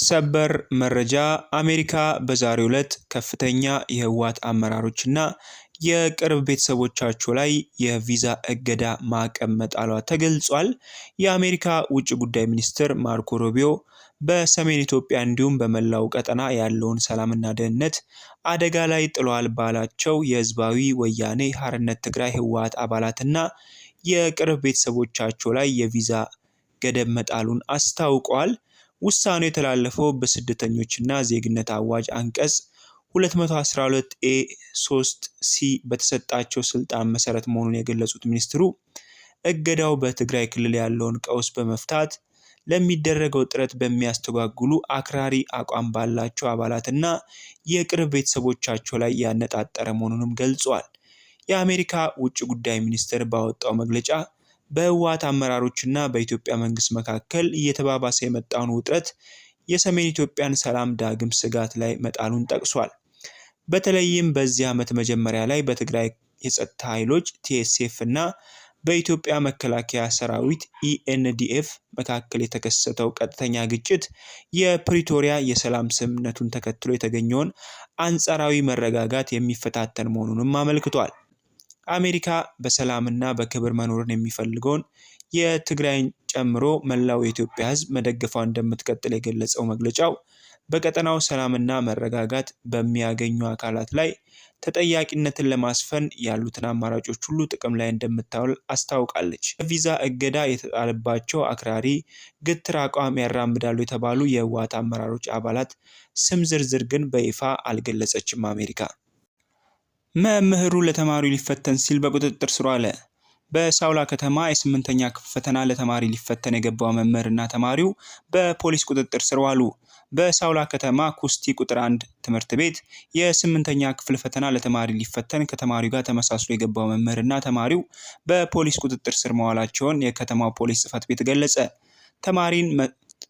ሰበር መረጃ አሜሪካ በዛሬው ዕለት ከፍተኛ የህወሓት አመራሮችና የቅርብ ቤተሰቦቻቸው ላይ የቪዛ እገዳ ማዕቀብ መጣሏ ተገልጿል። የአሜሪካ ውጭ ጉዳይ ሚኒስትር ማርኮ ሩቢዮ በሰሜን ኢትዮጵያ እንዲሁም በመላው ቀጠና ያለውን ሰላምና ደህንነት አደጋ ላይ ጥሏል ባላቸው የህዝባዊ ወያኔ ሓርነት ትግራይ ህወሓት አባላትና የቅርብ ቤተሰቦቻቸው ላይ የቪዛ ገደብ መጣሉን አስታውቋል። ውሳኔው የተላለፈው በስደተኞችና ዜግነት አዋጅ አንቀጽ 212 ኤ 3 ሲ በተሰጣቸው ስልጣን መሰረት መሆኑን የገለጹት ሚኒስትሩ እገዳው በትግራይ ክልል ያለውን ቀውስ በመፍታት ለሚደረገው ጥረት በሚያስተጓጉሉ አክራሪ አቋም ባላቸው አባላትና የቅርብ ቤተሰቦቻቸው ላይ ያነጣጠረ መሆኑንም ገልጿል። የአሜሪካ ውጭ ጉዳይ ሚኒስቴር ባወጣው መግለጫ በህወሓት አመራሮችና በኢትዮጵያ መንግስት መካከል እየተባባሰ የመጣውን ውጥረት የሰሜን ኢትዮጵያን ሰላም ዳግም ስጋት ላይ መጣሉን ጠቅሷል። በተለይም በዚህ ዓመት መጀመሪያ ላይ በትግራይ የጸጥታ ኃይሎች TSF እና በኢትዮጵያ መከላከያ ሰራዊት ENDF መካከል የተከሰተው ቀጥተኛ ግጭት የፕሪቶሪያ የሰላም ስምምነቱን ተከትሎ የተገኘውን አንጻራዊ መረጋጋት የሚፈታተን መሆኑንም አመልክቷል። አሜሪካ በሰላምና በክብር መኖርን የሚፈልገውን የትግራይን ጨምሮ መላው የኢትዮጵያ ህዝብ መደገፏን እንደምትቀጥል የገለጸው መግለጫው በቀጠናው ሰላምና መረጋጋት በሚያገኙ አካላት ላይ ተጠያቂነትን ለማስፈን ያሉትን አማራጮች ሁሉ ጥቅም ላይ እንደምታውል አስታውቃለች። ቪዛ እገዳ የተጣለባቸው አክራሪ ግትር አቋም ያራምዳሉ የተባሉ የህወሓት አመራሮች አባላት ስም ዝርዝር ግን በይፋ አልገለጸችም። አሜሪካ መምህሩ ለተማሪው ሊፈተን ሲል በቁጥጥር ስር ዋለ። በሳውላ ከተማ የ8ኛ ክፍል ፈተና ለተማሪ ሊፈተን የገባው መምህርና ተማሪው በፖሊስ ቁጥጥር ስር ዋሉ። በሳውላ ከተማ ኩስቲ ቁጥር 1 ትምህርት ቤት የ8ኛ ክፍል ፈተና ለተማሪ ሊፈተን ከተማሪው ጋር ተመሳስሎ የገባው መምህርና ተማሪው በፖሊስ ቁጥጥር ስር መዋላቸውን የከተማው ፖሊስ ጽሕፈት ቤት ገለጸ።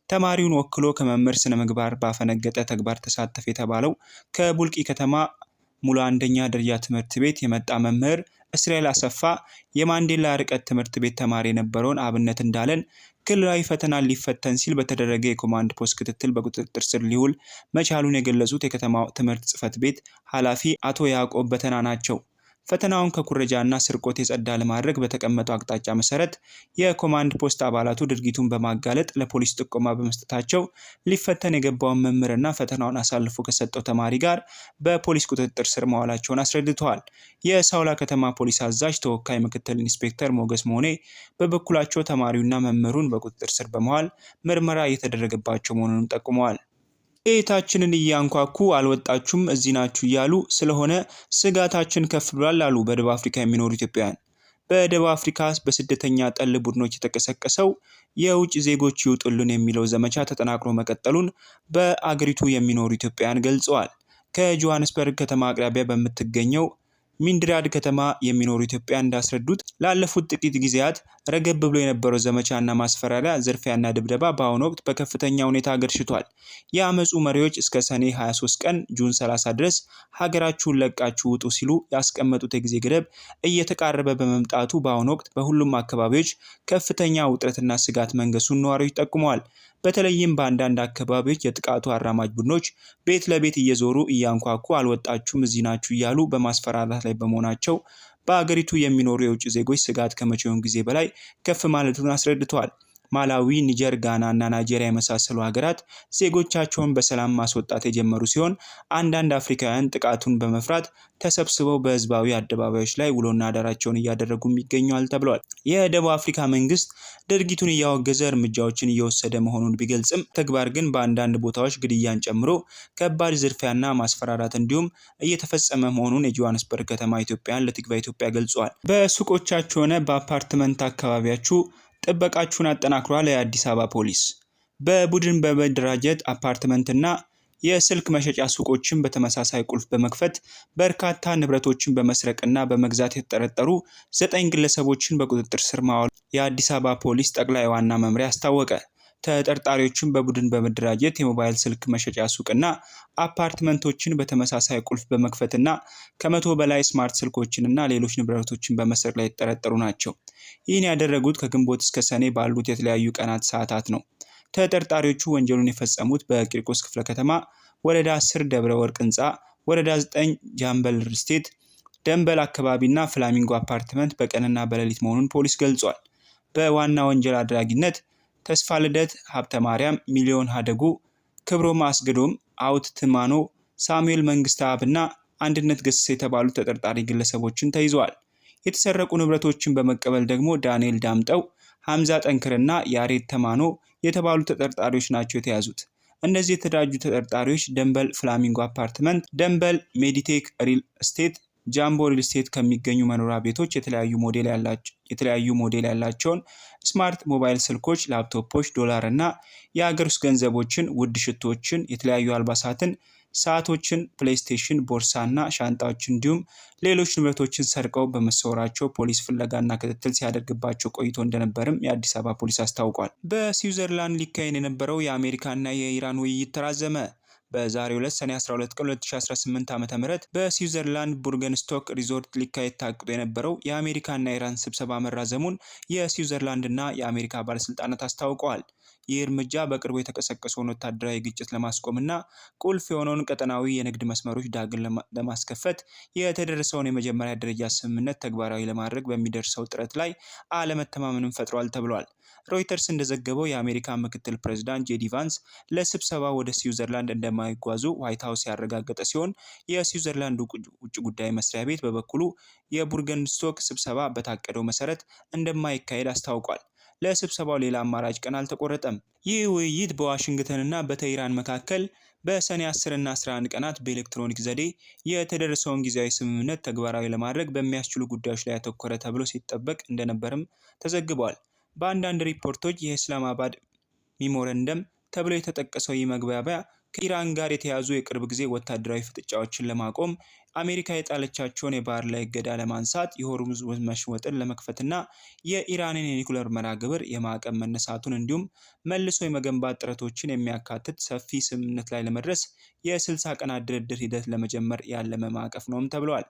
ተማሪውን ወክሎ ከመምህር ስነ ምግባር ባፈነገጠ ተግባር ተሳተፈ የተባለው ከቡልቂ ከተማ ሙሉ አንደኛ ደረጃ ትምህርት ቤት የመጣ መምህር እስራኤል አሰፋ የማንዴላ ርቀት ትምህርት ቤት ተማሪ የነበረውን አብነት እንዳለን ክልላዊ ፈተና ሊፈተን ሲል በተደረገ የኮማንድ ፖስት ክትትል በቁጥጥር ስር ሊውል መቻሉን የገለጹት የከተማው ትምህርት ጽሕፈት ቤት ኃላፊ አቶ ያዕቆብ በተና ናቸው። ፈተናውን ከኩረጃና ስርቆት የጸዳ ለማድረግ በተቀመጠው አቅጣጫ መሰረት የኮማንድ ፖስት አባላቱ ድርጊቱን በማጋለጥ ለፖሊስ ጥቆማ በመስጠታቸው ሊፈተን የገባውን መምህርና ፈተናውን አሳልፎ ከሰጠው ተማሪ ጋር በፖሊስ ቁጥጥር ስር መዋላቸውን አስረድተዋል። የሳውላ ከተማ ፖሊስ አዛዥ ተወካይ ምክትል ኢንስፔክተር ሞገስ መሆኔ በበኩላቸው ተማሪውና መምህሩን በቁጥጥር ስር በመዋል ምርመራ እየተደረገባቸው መሆኑንም ጠቁመዋል። ቤታችንን እያንኳኩ አልወጣችሁም እዚህ ናችሁ እያሉ ስለሆነ ስጋታችን ከፍ ብሏል አሉ በደቡብ አፍሪካ የሚኖሩ ኢትዮጵያውያን። በደቡብ አፍሪካ በስደተኛ ጠል ቡድኖች የተቀሰቀሰው የውጭ ዜጎች ይውጡልን የሚለው ዘመቻ ተጠናክሮ መቀጠሉን በአገሪቱ የሚኖሩ ኢትዮጵያውያን ገልጸዋል። ከጆሃንስበርግ ከተማ አቅራቢያ በምትገኘው ሚንድራድ ከተማ የሚኖሩ ኢትዮጵያውያን እንዳስረዱት ላለፉት ጥቂት ጊዜያት ረገብ ብሎ የነበረው ዘመቻና ማስፈራሪያ፣ ዝርፊያና ድብደባ በአሁኑ ወቅት በከፍተኛ ሁኔታ አገርሽቷል። የአመፁ መሪዎች እስከ ሰኔ 23 ቀን ጁን 30 ድረስ ሀገራችሁን ለቃችሁ ውጡ ሲሉ ያስቀመጡት የጊዜ ገደብ እየተቃረበ በመምጣቱ በአሁኑ ወቅት በሁሉም አካባቢዎች ከፍተኛ ውጥረትና ስጋት መንገሱን ነዋሪዎች ጠቁመዋል። በተለይም በአንዳንድ አካባቢዎች የጥቃቱ አራማጅ ቡድኖች ቤት ለቤት እየዞሩ እያንኳኩ አልወጣችሁም እዚህ ናችሁ እያሉ በማስፈራራት ላይ በመሆናቸው በአገሪቱ የሚኖሩ የውጭ ዜጎች ስጋት ከመቼውም ጊዜ በላይ ከፍ ማለቱን አስረድተዋል። ማላዊ፣ ኒጀር፣ ጋና እና ናይጄሪያ የመሳሰሉ ሀገራት ዜጎቻቸውን በሰላም ማስወጣት የጀመሩ ሲሆን አንዳንድ አፍሪካውያን ጥቃቱን በመፍራት ተሰብስበው በህዝባዊ አደባባዮች ላይ ውሎና አዳራቸውን እያደረጉም ይገኛል ተብሏል። የደቡብ አፍሪካ መንግስት ድርጊቱን እያወገዘ እርምጃዎችን እየወሰደ መሆኑን ቢገልጽም ተግባር ግን በአንዳንድ ቦታዎች ግድያን ጨምሮ ከባድ ዝርፊያና ማስፈራራት እንዲሁም እየተፈጸመ መሆኑን የጆሃንስበርግ ከተማ ኢትዮጵያውያን ለቲክቫህ ኢትዮጵያ ገልጿል። በሱቆቻችሁ ሆነ በአፓርትመንት አካባቢያችሁ ጥበቃችሁን አጠናክሯል። የአዲስ አበባ ፖሊስ በቡድን በመደራጀት አፓርትመንትና የስልክ መሸጫ ሱቆችን በተመሳሳይ ቁልፍ በመክፈት በርካታ ንብረቶችን በመስረቅና በመግዛት የተጠረጠሩ 9 ግለሰቦችን በቁጥጥር ስር ማዋል የአዲስ አበባ ፖሊስ ጠቅላይ ዋና መምሪያ አስታወቀ። ተጠርጣሪዎችን በቡድን በመደራጀት የሞባይል ስልክ መሸጫ ሱቅና አፓርትመንቶችን በተመሳሳይ ቁልፍ በመክፈትና ከ100 በላይ ስማርት ስልኮችንና ሌሎች ንብረቶችን በመስረቅ ላይ የተጠረጠሩ ናቸው። ይህን ያደረጉት ከግንቦት እስከ ሰኔ ባሉት የተለያዩ ቀናት ሰዓታት ነው። ተጠርጣሪዎቹ ወንጀሉን የፈጸሙት በቂርቆስ ክፍለ ከተማ ወረዳ 10 ደብረ ወርቅ ህንፃ፣ ወረዳ 9 ጃምበል ስቴት ደንበል አካባቢና ፍላሚንጎ አፓርትመንት በቀንና በሌሊት መሆኑን ፖሊስ ገልጿል። በዋና ወንጀል አድራጊነት ተስፋ ልደት ሀብተ ማርያም፣ ሚሊዮን ሀደጉ፣ ክብሮም አስገዶም፣ አውት ትማኖ፣ ሳሙኤል መንግስት አብና አንድነት ገሰሰ የተባሉ ተጠርጣሪ ግለሰቦችን ተይዘዋል። የተሰረቁ ንብረቶችን በመቀበል ደግሞ ዳንኤል ዳምጠው፣ ሐምዛ ጠንክርና ያሬድ ተማኖ የተባሉ ተጠርጣሪዎች ናቸው የተያዙት። እነዚህ የተደራጁ ተጠርጣሪዎች ደንበል ፍላሚንጎ አፓርትመንት፣ ደንበል ሜዲቴክ ሪል ስቴት፣ ጃምቦ ሪል ስቴት ከሚገኙ መኖሪያ ቤቶች የተለያዩ ሞዴል ያላቸውን ስማርት ሞባይል ስልኮች፣ ላፕቶፖች፣ ዶላር እና የሀገር ውስጥ ገንዘቦችን፣ ውድ ሽቶችን፣ የተለያዩ አልባሳትን፣ ሰዓቶችን፣ ፕሌይስቴሽን፣ ቦርሳና ሻንጣዎችን እንዲሁም ሌሎች ንብረቶችን ሰርቀው በመሰወራቸው ፖሊስ ፍለጋና ክትትል ሲያደርግባቸው ቆይቶ እንደነበርም የአዲስ አበባ ፖሊስ አስታውቋል። በስዊዘርላንድ ሊካሄድ የነበረው የአሜሪካና የኢራን ውይይት ተራዘመ። በዛሬው ዕለት ሰኔ 12 ቀን 2018 ዓ.ም በስዊዘርላንድ ቡርገንስቶክ ሪዞርት ሊካሄድ ታቅዶ የነበረው የአሜሪካና የኢራን ስብሰባ መራዘሙን የስዊዘርላንድና የአሜሪካ ባለስልጣናት አስታውቀዋል። ይህ እርምጃ በቅርቡ የተቀሰቀሰውን ወታደራዊ ግጭት ለማስቆምና ቁልፍ የሆነውን ቀጠናዊ የንግድ መስመሮች ዳግም ለማስከፈት የተደረሰውን የመጀመሪያ ደረጃ ስምምነት ተግባራዊ ለማድረግ በሚደርሰው ጥረት ላይ አለመተማመንን ፈጥሯል ተብሏል። ሮይተርስ እንደዘገበው የአሜሪካ ምክትል ፕሬዝዳንት ጄዲ ቫንስ ለስብሰባ ወደ ስዊዘርላንድ እንደማይጓዙ ዋይት ሀውስ ያረጋገጠ ሲሆን የስዊዘርላንድ ውጭ ጉዳይ መስሪያ ቤት በበኩሉ የቡርገንስቶክ ስብሰባ በታቀደው መሰረት እንደማይካሄድ አስታውቋል። ለስብሰባው ሌላ አማራጭ ቀን አልተቆረጠም። ይህ ውይይት በዋሽንግተንና በቴህራን መካከል በሰኔ 10 እና 11 ቀናት በኤሌክትሮኒክ ዘዴ የተደረሰውን ጊዜያዊ ስምምነት ተግባራዊ ለማድረግ በሚያስችሉ ጉዳዮች ላይ ያተኮረ ተብሎ ሲጠበቅ እንደነበርም ተዘግቧል። በአንዳንድ ሪፖርቶች የኢስላማባድ ሚሞረንደም ተብሎ የተጠቀሰው ይህ መግባቢያ ከኢራን ጋር የተያዙ የቅርብ ጊዜ ወታደራዊ ፍጥጫዎችን ለማቆም፣ አሜሪካ የጣለቻቸውን የባህር ላይ እገዳ ለማንሳት፣ የሆርሙዝ ወሽመጥን ለመክፈትና የኢራንን የኒኩሌር መርሃ ግብር የማዕቀብ መነሳቱን እንዲሁም መልሶ የመገንባት ጥረቶችን የሚያካትት ሰፊ ስምምነት ላይ ለመድረስ የ60 ቀናት ድርድር ሂደት ለመጀመር ያለመ ማዕቀፍ ነውም ተብለዋል።